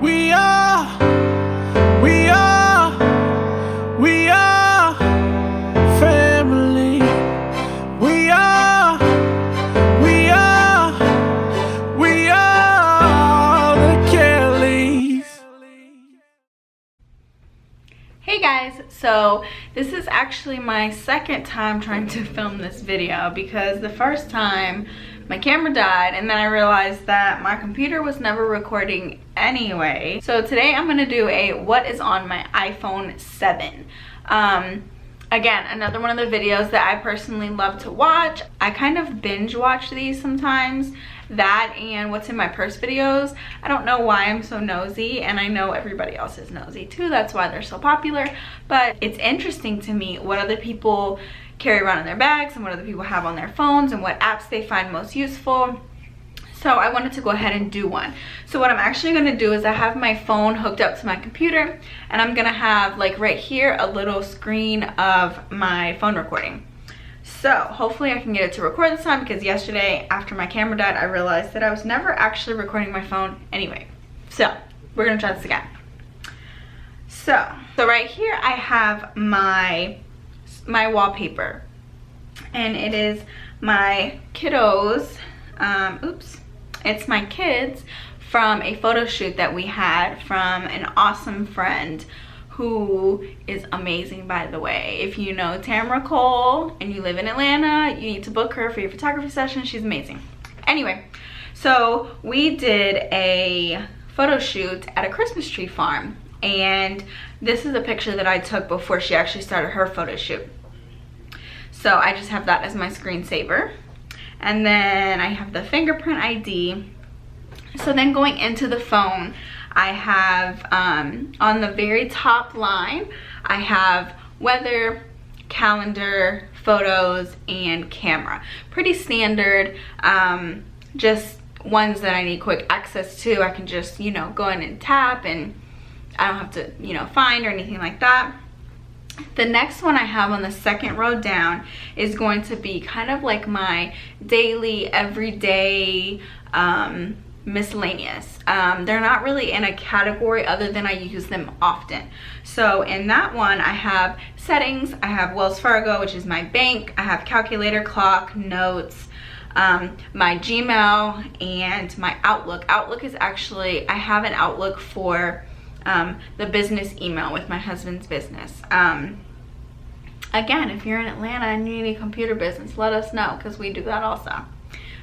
We are family. We are the Kellys. Hey guys, so this is actually my second time trying to film this video because the first time my camera died and then I realized that my computer was never recording anyway. So today I'm gonna do a what is on my iPhone 7. Again, another one of the videos that I personally love to watch. I kind of binge watch these sometimes. That and what's in my purse videos. I don't know why I'm so nosy, and I know everybody else is nosy too. That's why they're so popular. But it's interesting to me what other people carry around in their bags and what other people have on their phones and what apps they find most useful. So I wanted to go ahead and do one. So what I'm actually gonna do is I have my phone hooked up to my computer, and I'm gonna have like right here a little screen of my phone recording. So hopefully I can get it to record this time, because yesterday after my camera died I realized that I was never actually recording my phone anyway. So we're gonna try this again. So right here I have my wallpaper, and it is my kiddos, it's my kids from a photo shoot that we had from an awesome friend who is amazing, by the way. If you know Tamara Cole and you live in Atlanta, you need to book her for your photography session. She's amazing. Anyway, so we did a photo shoot at a Christmas tree farm, and this is a picture that I took before she actually started her photo shoot. So I just have that as my screensaver. And then I have the fingerprint ID. So then going into the phone, I have on the very top line, I have weather, calendar, photos, and camera. Pretty standard, just ones that I need quick access to. I can just, you know, go in and tap, and I don't have to, you know, find or anything like that. The next one I have on the second row down is going to be kind of like my daily, everyday, miscellaneous. They're not really in a category other than I use them often. So in that one I have settings, I have Wells Fargo, which is my bank, I have calculator, clock, notes, my Gmail, and my Outlook. Outlook is actually, I have an Outlook for the business email with my husband's business. Again, if you're in Atlanta and you need a computer business, let us know, because we do that also.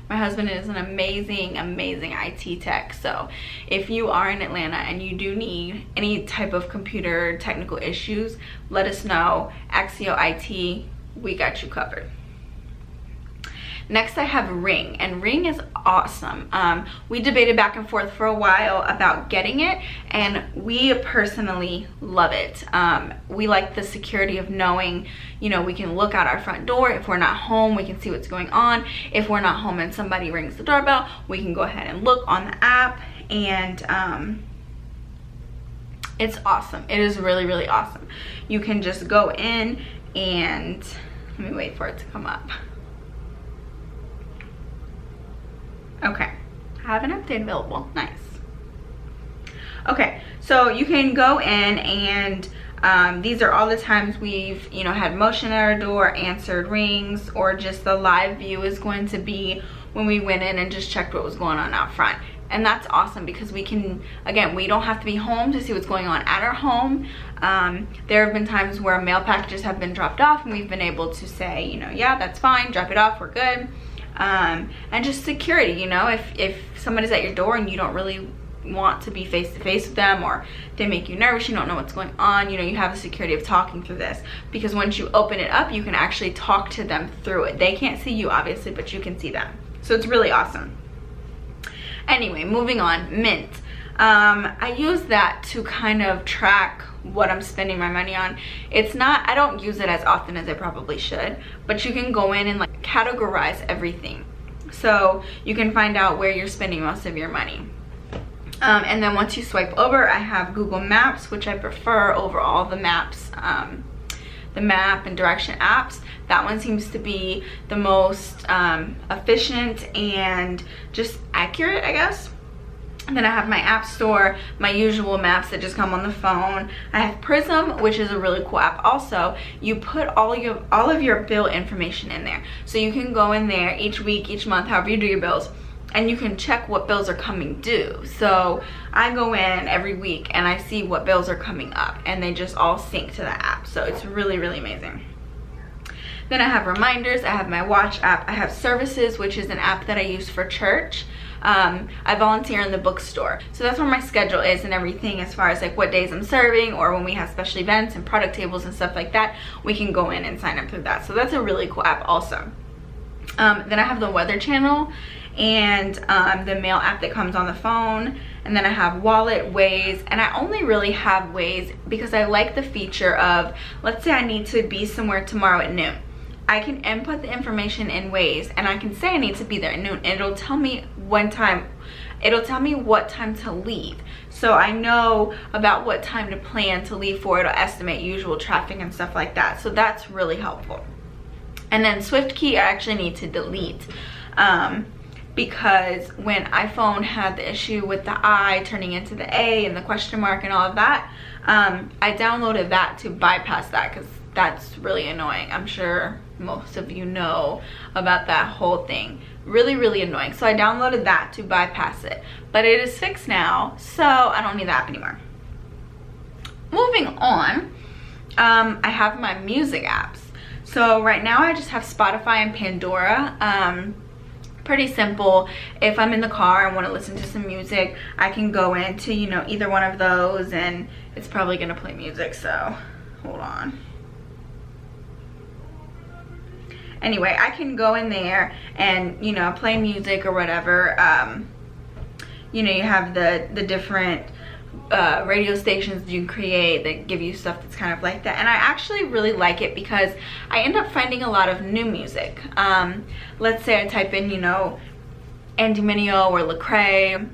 My husband is an amazing IT tech, so if you are in Atlanta and you do need any type of computer technical issues, let us know. Axio IT, we got you covered. Next I have Ring, and Ring is awesome. We debated back and forth for a while about getting it, and we personally love it. We like the security of knowing, you know, we can look out our front door. If we're not home, we can see what's going on. If we're not home and somebody rings the doorbell, we can go ahead and look on the app, and it's awesome. It is really awesome. You can just go in and, let me wait for it to come up. Okay, I have an update available. Nice. Okay, so you can go in, and these are all the times we've, you know, had motion at our door, answered rings, or just the live view is going to be when we went in and just checked what was going on out front. And that's awesome because we can, again, we don't have to be home to see what's going on at our home. There have been times where mail packages have been dropped off and we've been able to say, you know, yeah, that's fine, drop it off, we're good. And just security, you know, if somebody's at your door and you don't really want to be face to face with them, or they make you nervous, you don't know what's going on, you know, you have the security of talking through this, because once you open it up you can actually talk to them through it. They can't see you obviously, but you can see them, so it's really awesome. Anyway, moving on. Mint. I use that to kind of track what I'm spending my money on. It's not, I don't use it as often as I probably should, but you can go in and like categorize everything, so you can find out where you're spending most of your money. And then once you swipe over, I have Google Maps, which I prefer over all the maps, the map and direction apps. That one seems to be the most efficient and just accurate, I guess. Then I have my app store, my usual maps that just come on the phone. I have Prism, which is a really cool app. Also, you put all of your bill information in there. So you can go in there each week, each month, however you do your bills, and you can check what bills are coming due. So I go in every week and I see what bills are coming up, and they just all sync to the app. So it's really, really amazing. Then I have reminders, I have my watch app, I have services, which is an app that I use for church. I volunteer in the bookstore, so that's where my schedule is and everything, as far as like what days I'm serving, or when we have special events and product tables and stuff like that, we can go in and sign up through that. So that's a really cool app also. Then I have the weather channel and the mail app that comes on the phone. And then I have Wallet, Waze, and I only really have Waze because I like the feature of, let's say I need to be somewhere tomorrow at noon. I can input the information in Waze and I can say I need to be there at noon, and it'll tell me what time to leave. So I know about what time to plan to leave for. It'll estimate usual traffic and stuff like that. So that's really helpful. And then SwiftKey I actually need to delete because when iPhone had the issue with the I turning into the A and the question mark and all of that, I downloaded that to bypass that, because that's really annoying. I'm sure most of you know about that whole thing. Really, really annoying. So I downloaded that to bypass it, but it is fixed now, so I don't need the app anymore. Moving on, I have my music apps. So right now I just have Spotify and Pandora. Pretty simple. If I'm in the car and want to listen to some music, I can go into, you know, either one of those, and it's probably gonna play music, so hold on. Anyway, I can go in there and, you know, play music or whatever. You know, you have the different radio stations you create that give you stuff that's kind of like that, and I actually really like it because I end up finding a lot of new music. Let's say I type in, you know, Andy Mineo or Lecrae,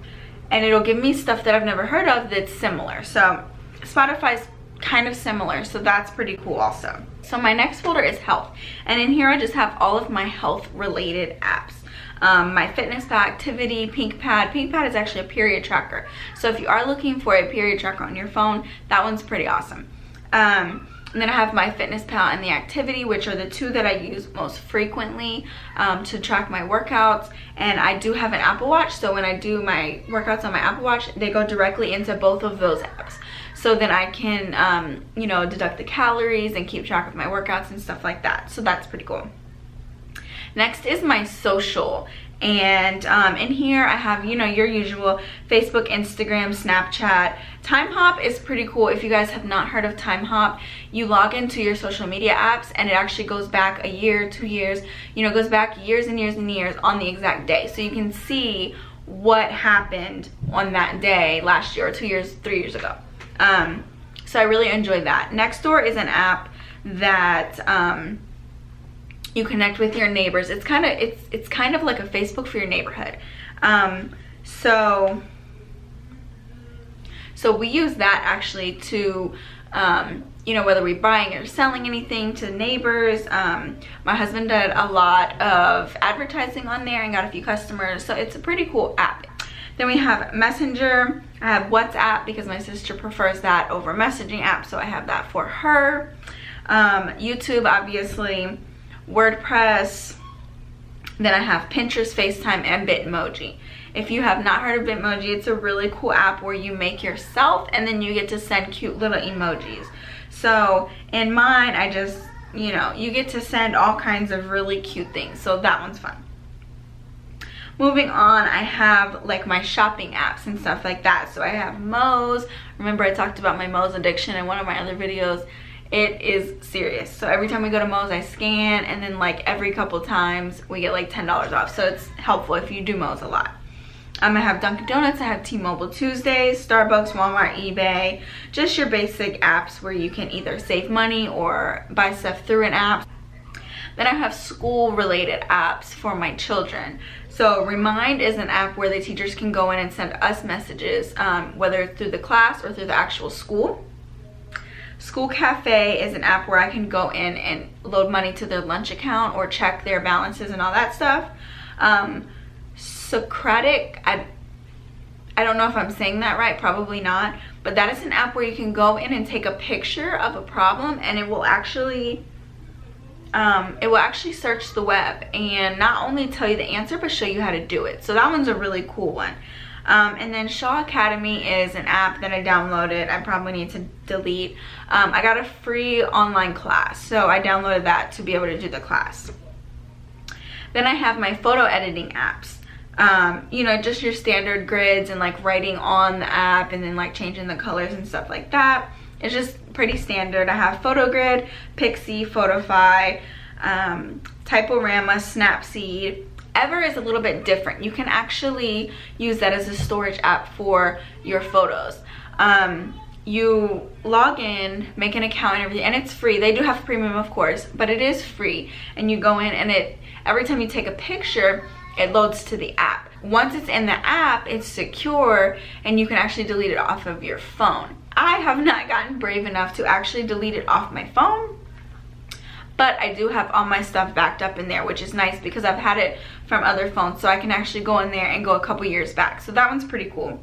and it'll give me stuff that I've never heard of that's similar. So Spotify's kind of similar, so that's pretty cool also. So my next folder is health, and in here I just have all of my health related apps. My FitnessPal activity, PinkPad. PinkPad is actually a period tracker, so if you are looking for a period tracker on your phone, that one's pretty awesome. And then I have my FitnessPal and the activity, which are the two that I use most frequently to track my workouts. And I do have an Apple Watch, so when I do my workouts on my Apple Watch, they go directly into both of those apps. So then I can, you know, deduct the calories and keep track of my workouts and stuff like that. So that's pretty cool. Next is my social, and in here I have, you know, your usual Facebook, Instagram, Snapchat. TimeHop is pretty cool. If you guys have not heard of TimeHop, you log into your social media apps and it actually goes back a year, 2 years, you know, goes back years and years and years on the exact day. So you can see what happened on that day last year or 2 years, 3 years ago. So I really enjoy that. Nextdoor is an app that you connect with your neighbors. It's kind of like a Facebook for your neighborhood. So we use that actually to you know, whether we're buying or selling anything to neighbors. My husband did a lot of advertising on there and got a few customers, so it's a pretty cool app. Then we have Messenger. I have WhatsApp because my sister prefers that over messaging app, so I have that for her. YouTube, obviously. WordPress. Then I have Pinterest, FaceTime, and Bitmoji. If you have not heard of Bitmoji, it's a really cool app where you make yourself and then you get to send cute little emojis. So in mine, I just, you know, you get to send all kinds of really cute things, so that one's fun. Moving on, I have like my shopping apps and stuff like that. So I have Moe's. Remember I talked about my Moe's addiction in one of my other videos. It is serious. So every time we go to Moe's, I scan, and then like every couple times we get like $10 off. So it's helpful if you do Moe's a lot. I have Dunkin' Donuts, I have T-Mobile Tuesdays, Starbucks, Walmart, eBay. Just your basic apps where you can either save money or buy stuff through an app. Then I have school related apps for my children. So Remind is an app where the teachers can go in and send us messages, whether through the class or through the actual school. School Cafe is an app where I can go in and load money to their lunch account or check their balances and all that stuff. Socratic, I don't know if I'm saying that right, probably not, but that is an app where you can go in and take a picture of a problem, and it will actually search the web and not only tell you the answer, but show you how to do it. So that one's a really cool one. And then Shaw Academy is an app that I downloaded. I probably need to delete. I got a free online class, so I downloaded that to be able to do the class. Then I have my photo editing apps. You know, just your standard grids and like writing on the app and then like changing the colors and stuff like that. It's just pretty standard. I have PhotoGrid, Pixie, Photofy, Typorama, Snapseed. Ever is a little bit different. You can actually use that as a storage app for your photos. You log in, make an account and everything, and it's free. They do have premium, of course, but it is free. And you go in and every time you take a picture, it loads to the app. Once it's in the app, it's secure and you can actually delete it off of your phone. I have not gotten brave enough to actually delete it off my phone, but I do have all my stuff backed up in there, which is nice because I've had it from other phones, so I can actually go in there and go a couple years back. So that one's pretty cool.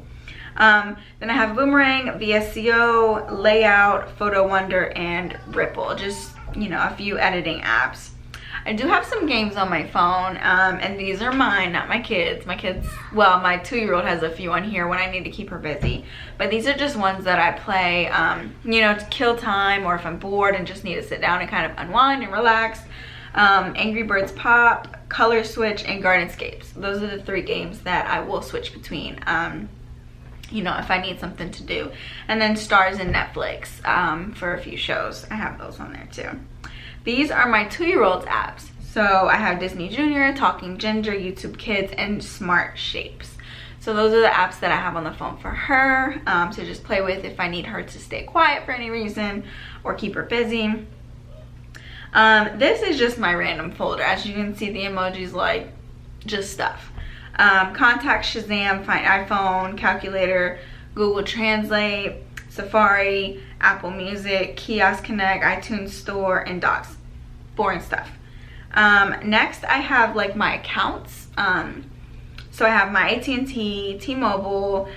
Then I have Boomerang, VSCO, Layout, Photo Wonder, and Ripple. Just, you know, a few editing apps. I do have some games on my phone, and these are mine, not my kids. My kids, well, my 2-year-old has a few on here when I need to keep her busy. But these are just ones that I play, you know, to kill time, or if I'm bored and just need to sit down and kind of unwind and relax. Angry Birds Pop, Color Switch, and Gardenscapes. Those are the 3 games that I will switch between, you know, if I need something to do. And then Stars and Netflix for a few shows. I have those on there too. These are my 2-year-old's apps. So I have Disney Junior, Talking Ginger, YouTube Kids, and Smart Shapes. So those are the apps that I have on the phone for her to just play with if I need her to stay quiet for any reason or keep her busy. This is just my random folder. As you can see, the emojis like just stuff. Contacts, Shazam, Find iPhone, Calculator, Google Translate, Safari, Apple Music, Kiosk Connect, iTunes Store, and Docs. Boring stuff. Next, I have like my accounts. So I have my AT&T, T-Mobile.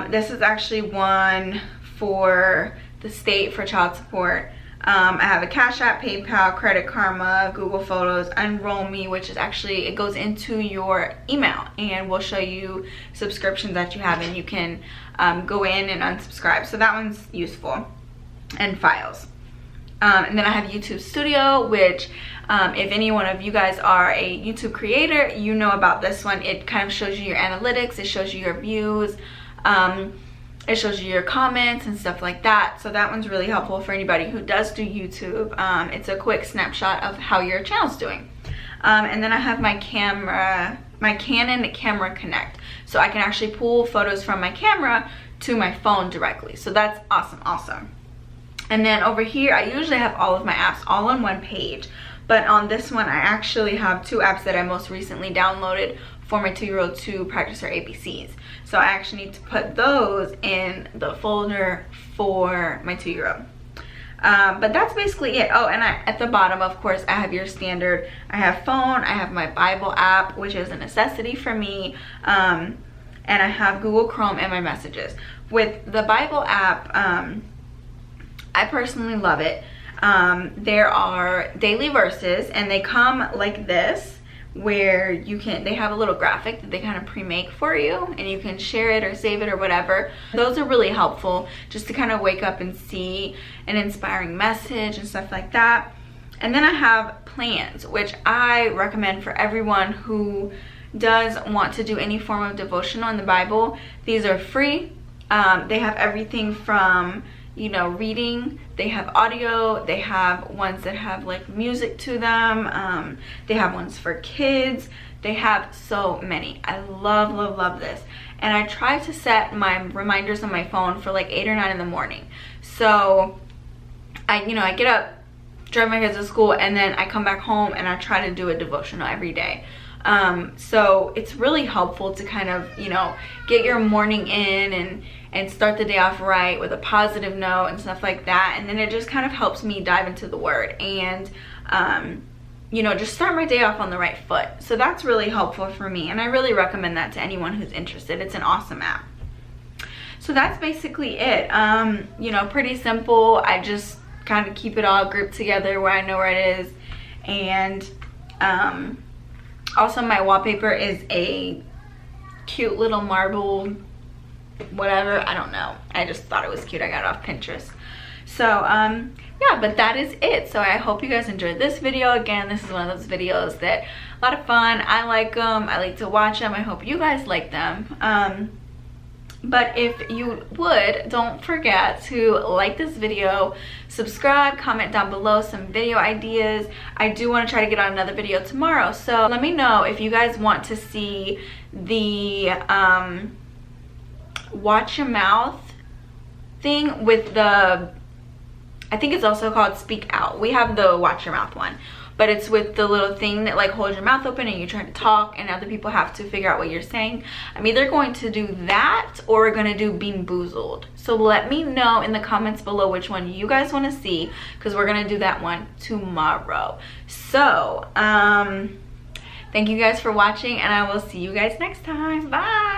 This is actually one for the state for child support. I have a Cash App, PayPal, Credit Karma, Google Photos, Enroll Me, which is actually, it goes into your email and will show you subscriptions that you have, and you can go in and unsubscribe. So that one's useful. And Files. And then I have YouTube Studio, which if any one of you guys are a YouTube creator, you know about this one. It kind of shows you your analytics, it shows you your views, it shows you your comments and stuff like that. So that one's really helpful for anybody who does do YouTube. It's a quick snapshot of how your channel's doing. And then I have my camera, my Canon Camera Connect. So I can actually pull photos from my camera to my phone directly. So that's awesome. And then over here, I usually have all of my apps all on one page. But on this one, I actually have 2 apps that I most recently downloaded for my 2-year-old to practice her ABCs. So I actually need to put those in the folder for my 2-year-old. But that's basically it. Oh, and at the bottom, of course, I have your standard. I have phone, I have my Bible app, which is a necessity for me. And I have Google Chrome and my messages. With the Bible app, I personally love it. There are daily verses, and they come like this, where they have a little graphic that they kind of pre-make for you, and you can share it or save it or whatever. Those are really helpful just to kind of wake up and see an inspiring message and stuff like that. And then I have plans, which I recommend for everyone who does want to do any form of devotional in the Bible. These are free. They have everything from, you know, reading, they have audio, they have ones that have like music to them, they have ones for kids, they have so many. I love this. And I try to set my reminders on my phone for like 8 or 9 in the morning. So I get up, drive my kids to school, and then I come back home and I try to do a devotional every day. So it's really helpful to kind of, you know, get your morning in and start the day off right with a positive note and stuff like that. And then it just kind of helps me dive into the word and, you know, just start my day off on the right foot. So that's really helpful for me, and I really recommend that to anyone who's interested. It's an awesome app. So that's basically it. You know, pretty simple. I just kind of keep it all grouped together where I know where it is. And also my wallpaper is a cute little marble whatever, I don't know, I just thought it was cute. I got it off Pinterest. So yeah, but that is it. So I hope you guys enjoyed this video. Again, this is one of those videos that a lot of fun. I like them, I like to watch them. I hope you guys like them. But if you would, don't forget to like this video, subscribe, comment down below some video ideas. I do want to try to get on another video tomorrow, so let me know if you guys want to see the watch your mouth thing with the, I think it's also called speak out. We have the watch your mouth one, but it's with the little thing that like holds your mouth open and you're trying to talk and other people have to figure out what you're saying. I'm either going to do that or we're going to do Bean Boozled. So let me know in the comments below which one you guys want to see, because we're going to do that one tomorrow. So thank you guys for watching, and I will see you guys next time. Bye.